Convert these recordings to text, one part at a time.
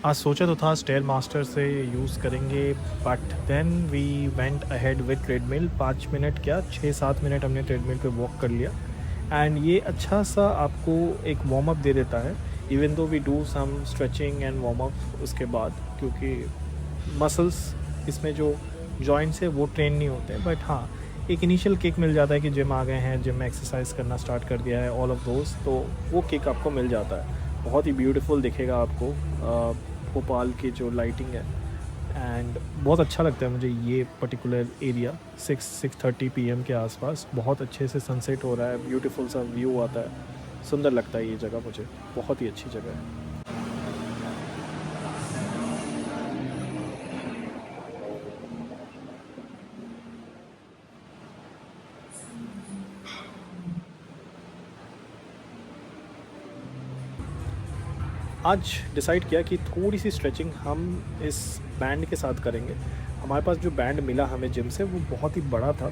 आज सोचा तो था स्टेयर मास्टर से यूज़ करेंगे, but then we went ahead with treadmill. 5 minute क्या 6-7 मिनट हमने ट्रेडमिल पे वॉक कर लिया। एंड ये अच्छा सा आपको एक वार्म अप दे देता है, even though we do some stretching and warm up उसके बाद, क्योंकि मसल्स इसमें जो जॉइंट्स है वो ट्रेन नहीं होते, बट हाँ एक इनिशियल किक मिल जाता है कि जिम आ गए हैं, जिम में एक्सरसाइज करना स्टार्ट कर दिया है, ऑल ऑफ दोस्त, तो वो किक आपको मिल जाता है। बहुत ही ब्यूटीफुल दिखेगा आपको भोपाल की जो लाइटिंग है। एंड बहुत अच्छा लगता है मुझे ये पर्टिकुलर एरिया। 6-6:30 PM के आसपास बहुत अच्छे से सनसेट हो रहा है, ब्यूटीफुल सा व्यू आता है, सुंदर लगता है ये जगह मुझे, बहुत ही अच्छी जगह है। आज डिसाइड किया कि थोड़ी सी स्ट्रेचिंग हम इस बैंड के साथ करेंगे। हमारे पास जो बैंड मिला हमें जिम से वो बहुत ही बड़ा था,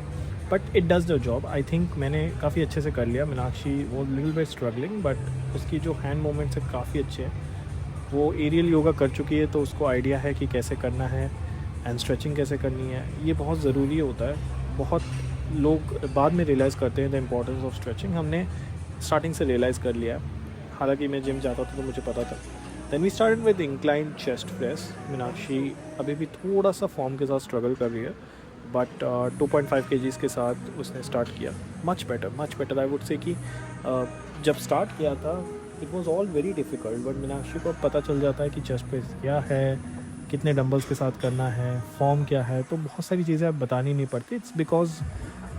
but it does the job. I think मैंने काफ़ी अच्छे से कर लिया। मीनाक्षी वो लिटिल बिट स्ट्रगलिंग, बट उसकी जो हैंड मूवमेंट्स है काफ़ी अच्छे हैं। वो एरियल योगा कर चुकी है, तो उसको आइडिया है कि कैसे करना है एंड स्ट्रेचिंग कैसे करनी है। ये बहुत ज़रूरी होता है। बहुत लोग बाद में रियलाइज़ करते हैं द इम्पोर्टेंस ऑफ स्ट्रेचिंग। हमने स्टार्टिंग से रियलाइज़ कर लिया है। हालांकि मैं जिम जाता था तो मुझे पता था। Then we started with incline chest press. Meenakshi अभी भी थोड़ा सा फॉर्म के साथ स्ट्रगल कर रही है, बट 2.5 kgs के साथ उसने स्टार्ट किया। Much better I would say कि जब स्टार्ट किया था it was all very difficult, but Meenakshi को पता चल जाता है कि चेस्ट प्रेस क्या है, कितने डंबल्स के साथ करना है, फॉर्म क्या है, तो बहुत सारी चीज़ें अब बतानी नहीं पड़ती। इट्स बिकॉज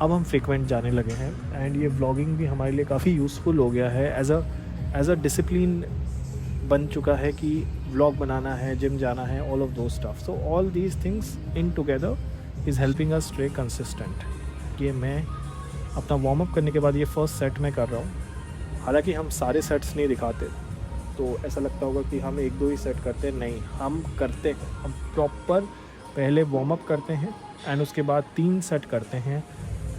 अब हम फ्रिक्वेंट जाने लगे हैं, एंड ये व्लॉगिंग भी हमारे लिए काफ़ी यूज़फुल हो गया है। एज अ डिसिप्लिन बन चुका है कि व्लॉग बनाना है, जिम जाना है, ऑल ऑफ दो stuff. So all these things in together is helping us stay consistent. ये मैं अपना वार्म अप करने के बाद ये फर्स्ट सेट में कर रहा हूँ। हालांकि हम सारे सेट्स नहीं दिखाते, तो ऐसा लगता होगा कि हम 1-2 ही सेट करते हैं। नहीं, हम करते हैं, हम प्रॉपर पहले वार्म अप करते हैं एंड उसके बाद 3 सेट करते हैं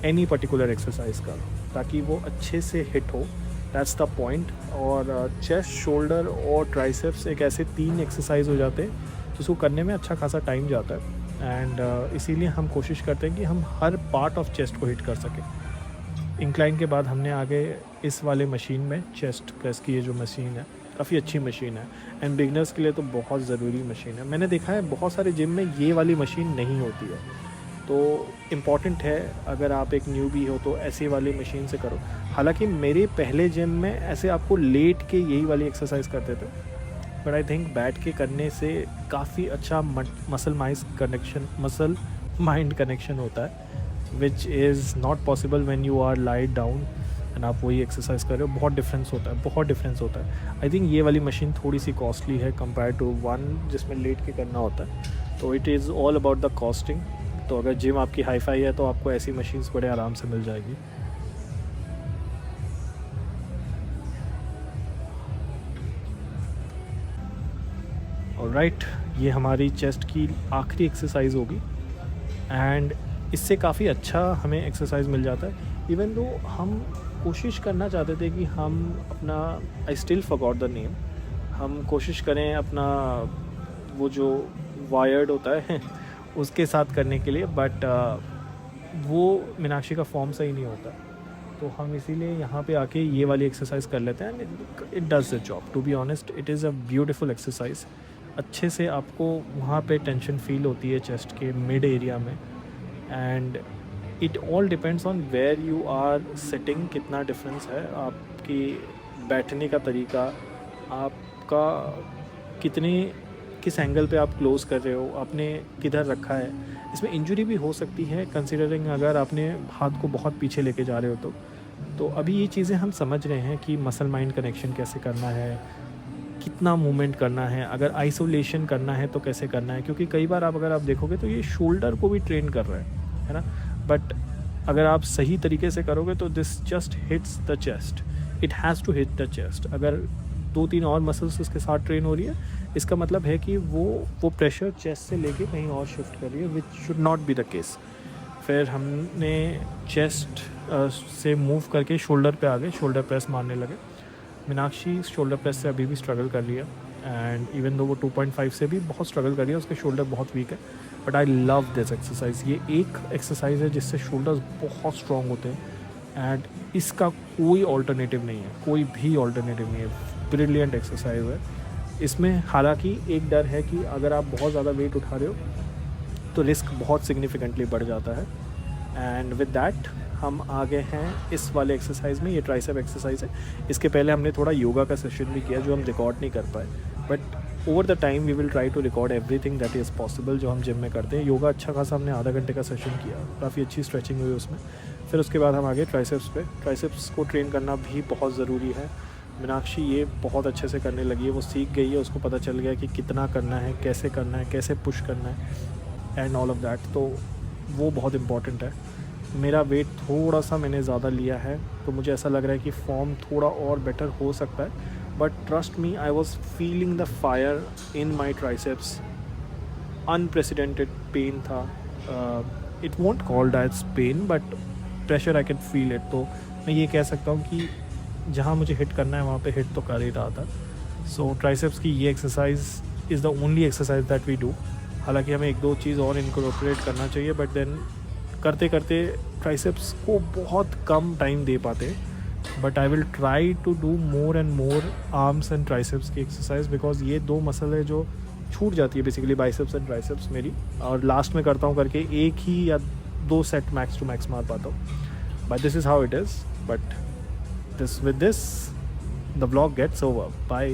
एनी पर्टिकुलर एक्सरसाइज का, ताकि वो अच्छे से हिट हो। That's the point. और चेस्ट, शोल्डर और ट्राइसेप्स एक ऐसे 3 एक्सरसाइज हो जाते हैं जिसको करने में अच्छा खासा टाइम जाता है। एंड इसीलिए हम कोशिश करते हैं कि हम हर पार्ट ऑफ चेस्ट को हिट कर सकें। इंक्लाइन के बाद हमने आगे इस वाले मशीन में चेस्ट प्रेस की, ये जो मशीन है काफ़ी अच्छी मशीन है एंड बिगनर्स के लिए तो बहुत ज़रूरी मशीन है। मैंने देखा है बहुत सारे जिम में ये वाली मशीन नहीं होती है, तो इम्पॉर्टेंट है अगर आप एक न्यूबी हो तो ऐसी वाली मशीन से करो। हालांकि मेरे पहले जिम में ऐसे आपको लेट के यही वाली एक्सरसाइज करते थे, बट आई थिंक बैठ के करने से काफ़ी अच्छा मसल माइंड कनेक्शन होता है, which is not possible when you are lied down and आप वही एक्सरसाइज कर रहे हो। बहुत डिफरेंस होता है, बहुत डिफरेंस होता है। आई थिंक ये वाली मशीन थोड़ी सी कॉस्टली है कंपेयर टू वन जिसमें लेट के करना होता है, तो it is all about the costing. तो अगर जिम आपकी हाई फाई है तो आपको ऐसी मशीन्स बड़े आराम से मिल जाएगी। ऑलराइट, ये हमारी चेस्ट की आखिरी एक्सरसाइज होगी एंड इससे काफ़ी अच्छा हमें एक्सरसाइज मिल जाता है। इवन दो हम कोशिश करना चाहते थे कि हम अपना, I still forgot the name, हम कोशिश करें अपना वो जो वायर्ड होता है उसके साथ करने के लिए, बट वो मीनाक्षी का फॉर्म सही नहीं होता, तो हम इसीलिए यहाँ पे आके ये वाली एक्सरसाइज कर लेते हैं। It does the job, to be honest it is a beautiful exercise. अच्छे से आपको वहाँ पे टेंशन फील होती है चेस्ट के मिड एरिया में, and it all depends on where you are sitting. कितना डिफरेंस है आपकी बैठने का तरीका, आपका कितने किस एंगल पे आप क्लोज कर रहे हो, आपने किधर रखा है। इसमें इंजरी भी हो सकती है कंसिडरिंग अगर आपने हाथ को बहुत पीछे लेके जा रहे हो तो अभी ये चीज़ें हम समझ रहे हैं कि मसल माइंड कनेक्शन कैसे करना है, कितना मूवमेंट करना है, अगर आइसोलेशन करना है तो कैसे करना है। क्योंकि कई बार अगर आप देखोगे तो ये शोल्डर को भी ट्रेन कर रहा है ना, बट अगर आप सही तरीके से करोगे तो this just hits the chest, it has to hit the chest. अगर 2-3 और मसल्स उसके साथ ट्रेन हो रही है, इसका मतलब है कि वो प्रेशर चेस्ट से लेके कहीं और शिफ्ट कर रही है, which should not be the case. फिर हमने चेस्ट से मूव करके शोल्डर पे आ गए, शोल्डर प्रेस मारने लगे। मीनाक्षी शोल्डर प्रेस से अभी भी स्ट्रगल कर रही है, एंड इवन दो वो 2.5 से भी बहुत स्ट्रगल कर रही है, उसके शोल्डर बहुत वीक है, but I love this exercise. ये एक एक्सरसाइज है जिससे शोल्डर्स बहुत स्ट्रॉन्ग होते हैं एंड इसका कोई ऑल्टरनेटिव नहीं है, कोई भी ऑल्टरनेटिव नहीं है। ब्रिलियंट एक्सरसाइज है। इसमें हालांकि एक डर है कि अगर आप बहुत ज़्यादा वेट उठा रहे हो तो रिस्क बहुत सिग्निफिकेंटली बढ़ जाता है। एंड विद दैट हम आगे हैं इस वाले एक्सरसाइज में। ये ट्राइसेप एक्सरसाइज है। इसके पहले हमने थोड़ा योगा का सेशन भी किया जो हम रिकॉर्ड नहीं कर पाए, but over the time we will try to record everything that is possible जो हम जिम में करते हैं। योगा अच्छा खासा हमने आधा घंटे का सेशन किया, काफ़ी अच्छी स्ट्रेचिंग हुई उसमें। फिर उसके बाद हम आगे ट्राइसेप्स पे। ट्राइसेप्स को ट्रेन करना भी बहुत ज़रूरी है। मीनाक्षी ये बहुत अच्छे से करने लगी है, वो सीख गई है, उसको पता चल गया कि कितना करना है, कैसे पुश करना है एंड ऑल ऑफ दैट, तो वो बहुत इम्पॉर्टेंट है। मेरा वेट थोड़ा सा मैंने ज़्यादा लिया है तो मुझे ऐसा लग रहा है कि फॉर्म थोड़ा और बेटर हो सकता है, but trust me I was feeling the fire in my triceps. Unprecedented pain था। It won't called as pain but pressure I can feel it. तो मैं ये कह सकता हूँ कि जहाँ मुझे हिट करना है वहाँ पे हिट तो कर ही रहा था। सो ट्राइसेप्स की ये exercise is the only exercise that we do. हालांकि हमें एक दो चीज़ और इनकॉर्पोरेट करना चाहिए, बट देन करते करते ट्राइसेप्स को बहुत कम टाइम दे पाते। But I will try to do more and more arms and triceps की एक्सरसाइज, बिकॉज ये दो मसल है जो छूट जाती है बेसिकली, बाइसेप्स एंड ट्राइसेप्स मेरी। और लास्ट में करता हूँ करके एक ही या दो सेट मैक्स टू मैक्स मार पाता हूँ। But this is how it is. But with this the vlog gets over. Bye.